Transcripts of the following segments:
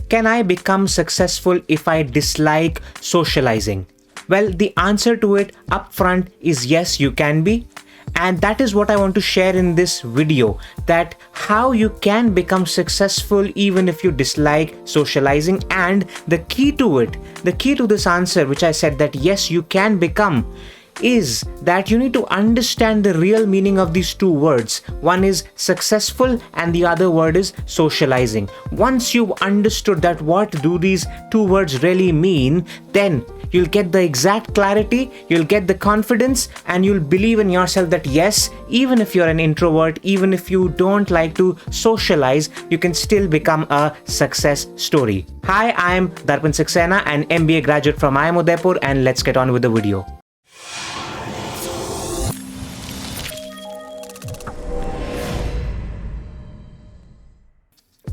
Can I become successful if I dislike socializing? Well, the answer to it upfront is yes, you can be. And that is what I want to share in this video, that how you can become successful even if you dislike socializing. And the key to this answer, which I said that yes, you can become, is that you need to understand the real meaning of these two words. One is successful and the other word is socializing. Once you've understood that what do these two words really mean, then you'll get the exact clarity, you'll get the confidence, and you'll believe in yourself that yes, even if you're an introvert, even if you don't like to socialize, you can still become a success story. Hi, I'm Darpan Saxena, an MBA graduate from IIM Udaipur, and let's get on with the video.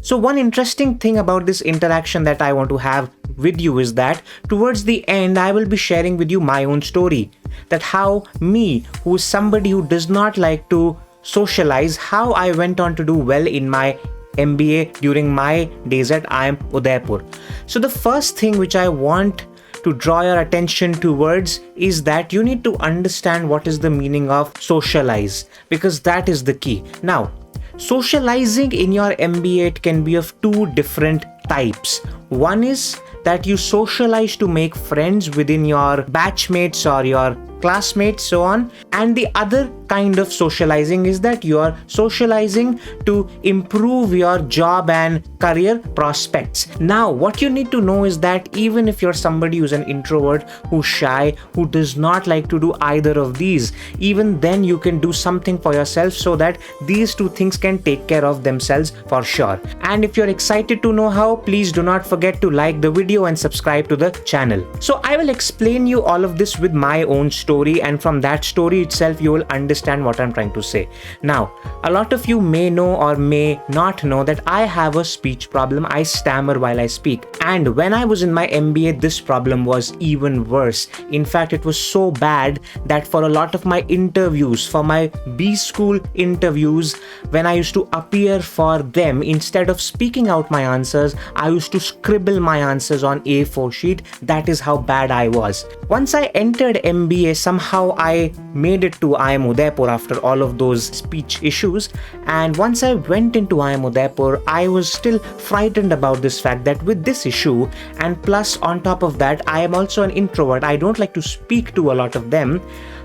So one interesting thing about this interaction that I want to have with you is that towards the end, I will be sharing with you my own story. That how me, who is somebody who does not like to socialize, how I went on to do well in my MBA during my days at IIM Udaipur. So the first thing which I want to draw your attention towards is that you need to understand what is the meaning of socialize, because that is the key. Now, socializing in your MBA, it can be of two different types. One is that you socialize to make friends within your batchmates or your classmates, so on. And the other kind of socializing is that you are socializing to improve your job and career prospects. Now, what you need to know is that even if you're somebody who's an introvert, who's shy, who does not like to do either of these, even then you can do something for yourself so that these two things can take care of themselves for sure. And if you're excited to know how, please do not forget to like the video and subscribe to the channel. So I will explain you all of this with my own story, and from that story itself you will understand what I'm trying to say. Now, a lot of you may know or may not know that I have a speech problem. I stammer while I speak. And when I was in my MBA, this problem was even worse. In fact, it was so bad that for a lot of my interviews, for my B school interviews, when I used to appear for them, instead of speaking out my answers, I used to scribble my answers on A4 sheet. That is how bad I was. Once I entered MBA, somehow I made it to IIM Udaipur after all of those speech issues. And once I went into IIM Udaipur, I was still frightened about this fact that with this issue, and plus on top of that, I am also an introvert. I don't like to speak to a lot of them.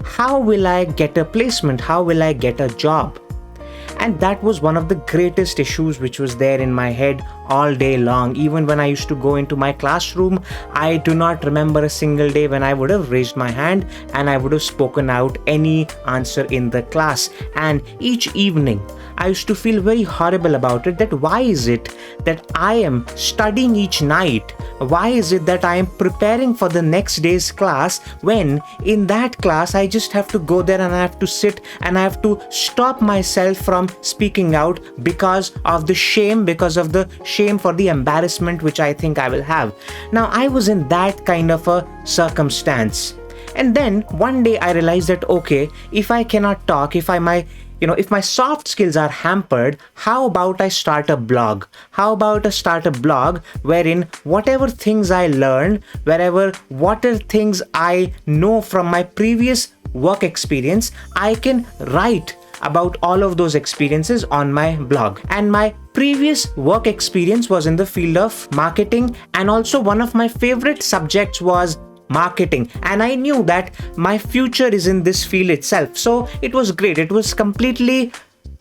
How will I get a placement? How will I get a job? And that was one of the greatest issues which was there in my head all day long. Even when I used to go into my classroom, I do not remember a single day when I would have raised my hand and I would have spoken out any answer in the class. And each evening, I used to feel very horrible about it, that why is it that I am studying each night? Why is it that I am preparing for the next day's class when in that class I just have to go there and I have to sit and I have to stop myself from speaking out because of the shame, for the embarrassment which I think I will have. Now, I was in that kind of a circumstance. And then one day I realized that, okay, if I cannot talk, if my soft skills are hampered, how about I start a blog? How about I start a blog wherein whatever things I learn, whatever things I know from my previous work experience, I can write about all of those experiences on my blog. And my previous work experience was in the field of marketing, and also one of my favorite subjects was marketing, and I knew that my future is in this field itself. So it was great. It was completely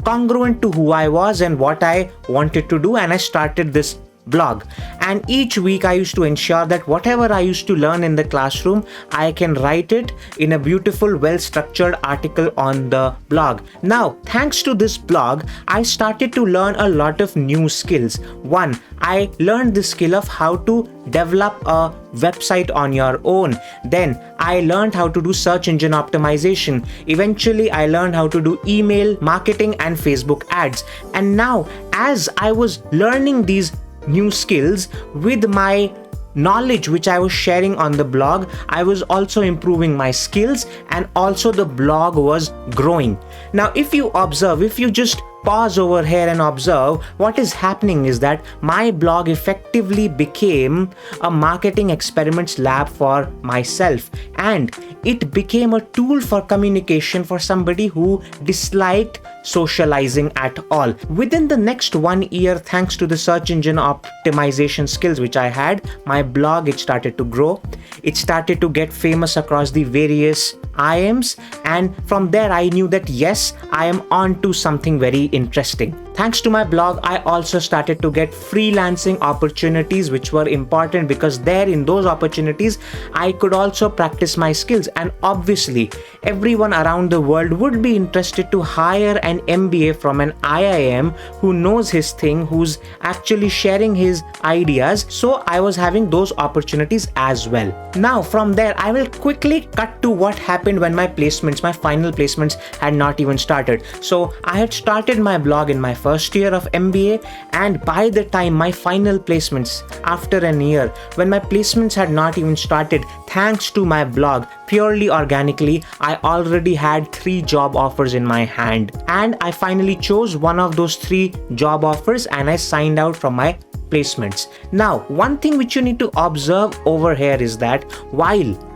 congruent to who I was and what I wanted to do, and I started this blog. And each week I used to ensure that whatever I used to learn in the classroom, I can write it in a beautiful, well-structured article on the blog. Now, thanks to this blog, I started to learn a lot of new skills. One, I learned the skill of how to develop a website on your own. Then I learned how to do search engine optimization. Eventually, I learned how to do email marketing and Facebook ads. And now, as I was learning these new skills with my knowledge which I was sharing on the blog, I was also improving my skills, and also the blog was growing. Now, if you observe, if you just pause over here and observe, what is happening is that my blog effectively became a marketing experiments lab for myself, and it became a tool for communication for somebody who disliked socializing at all. Within the next 1 year, thanks to the search engine optimization skills which I had, my blog, it started to grow. It started to get famous across the various IMs, and from there I knew that yes, I am on to something very interesting. Thanks to my blog, I also started to get freelancing opportunities, which were important because there in those opportunities I could also practice my skills, and obviously everyone around the world would be interested to hire an MBA from an IIM who knows his thing, who's actually sharing his ideas. So I was having those opportunities as well. Now from there I will quickly cut to what happened when my final placements had not even started. So I had started my blog in my first year of MBA, and by the time my final placements, after a year, when my placements had not even started, thanks to my blog, purely organically, I already had 3 job offers in my hand, and I finally chose one of those 3 job offers and I signed out from my placements. Now, one thing which you need to observe over here is that while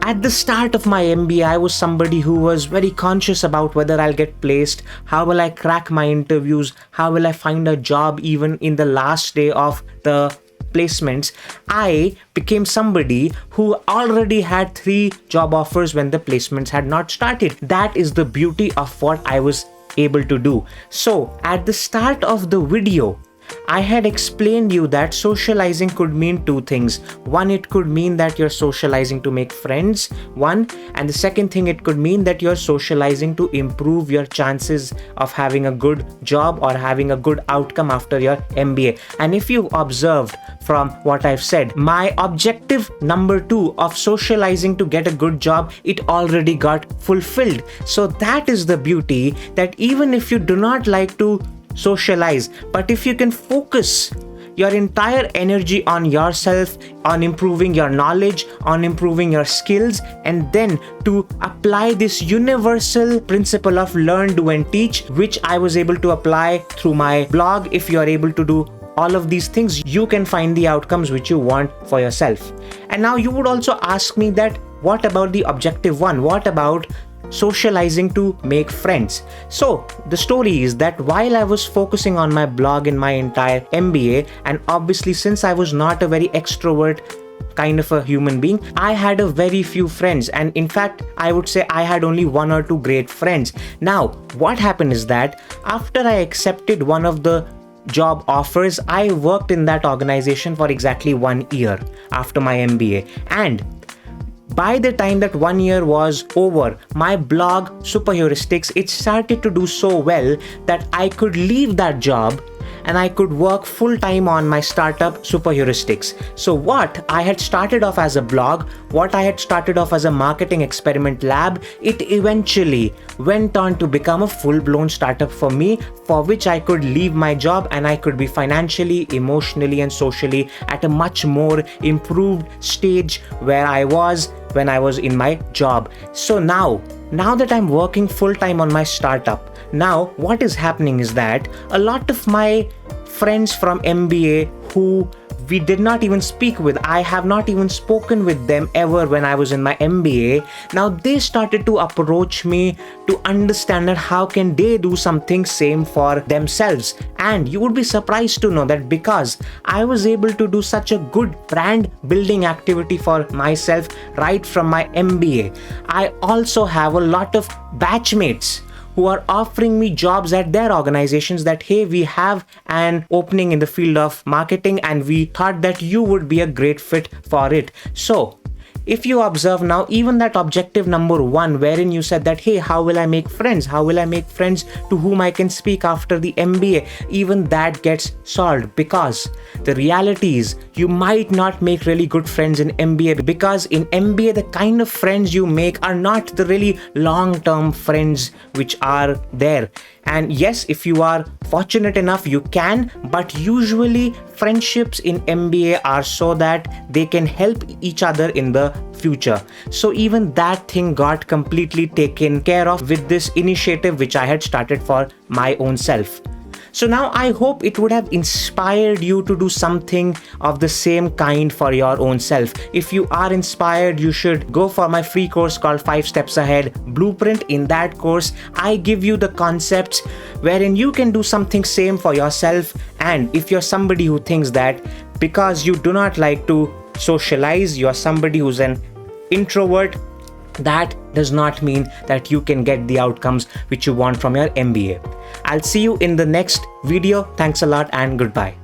at the start of my MBA, I was somebody who was very conscious about whether I'll get placed, how will I crack my interviews, how will I find a job even in the last day of the placements. I became somebody who already had 3 job offers when the placements had not started. That is the beauty of what I was able to do. So at the start of the video, I had explained you that socializing could mean 2 things. One, it could mean that you're socializing to make friends, and the second thing, it could mean that you're socializing to improve your chances of having a good job or having a good outcome after your MBA. And if you observed from what I've said, my objective number 2 of socializing to get a good job, it already got fulfilled. So that is the beauty, that even if you do not like to socialize, but if you can focus your entire energy on yourself, on improving your knowledge, on improving your skills, and then to apply this universal principle of learn, do and teach, which I was able to apply through my blog. If you are able to do all of these things, you can find the outcomes which you want for yourself. And now you would also ask me that what about the objective 1? What about socializing to make friends? So the story is that while I was focusing on my blog in my entire MBA, and obviously since I was not a very extrovert kind of a human being, I had a very few friends, and in fact I would say I had only 1 or 2 great friends. Now what happened is that after I accepted one of the job offers, I worked in that organization for exactly 1 year after my MBA, and by the time that 1 year was over, my blog Super Heuristics, it started to do so well that I could leave that job and I could work full time on my startup Super Heuristics. So what I had started off as a blog, what I had started off as a marketing experiment lab, it eventually went on to become a full-blown startup for me, for which I could leave my job and I could be financially, emotionally and socially at a much more improved stage where I was when I was in my job. So now that I'm working full-time on my startup, now what is happening is that a lot of my friends from MBA who we did not even speak with, I have not even spoken with them ever when I was in my MBA, now they started to approach me to understand that how can they do something same for themselves. And you would be surprised to know that because I was able to do such a good brand building activity for myself right from my MBA, I also have a lot of batchmates who are offering me jobs at their organizations that, hey, we have an opening in the field of marketing and we thought that you would be a great fit for it. So if you observe now, even that objective number 1, wherein you said that, hey, how will I make friends? How will I make friends to whom I can speak after the MBA? Even that gets solved, because the reality is you might not make really good friends in MBA, because in MBA, the kind of friends you make are not the really long-term friends which are there. And yes, if you are fortunate enough, you can, but usually friendships in MBA are so that they can help each other in the future. So even that thing got completely taken care of with this initiative which I had started for my own self. So now I hope it would have inspired you to do something of the same kind for your own self. If you are inspired, you should go for my free course called 5 Steps Ahead Blueprint. In that course, I give you the concepts wherein you can do something same for yourself. And if you're somebody who thinks that because you do not like to socialize, you're somebody who's an introvert, that does not mean that you can get the outcomes which you want from your MBA. I'll see you in the next video. Thanks a lot and goodbye.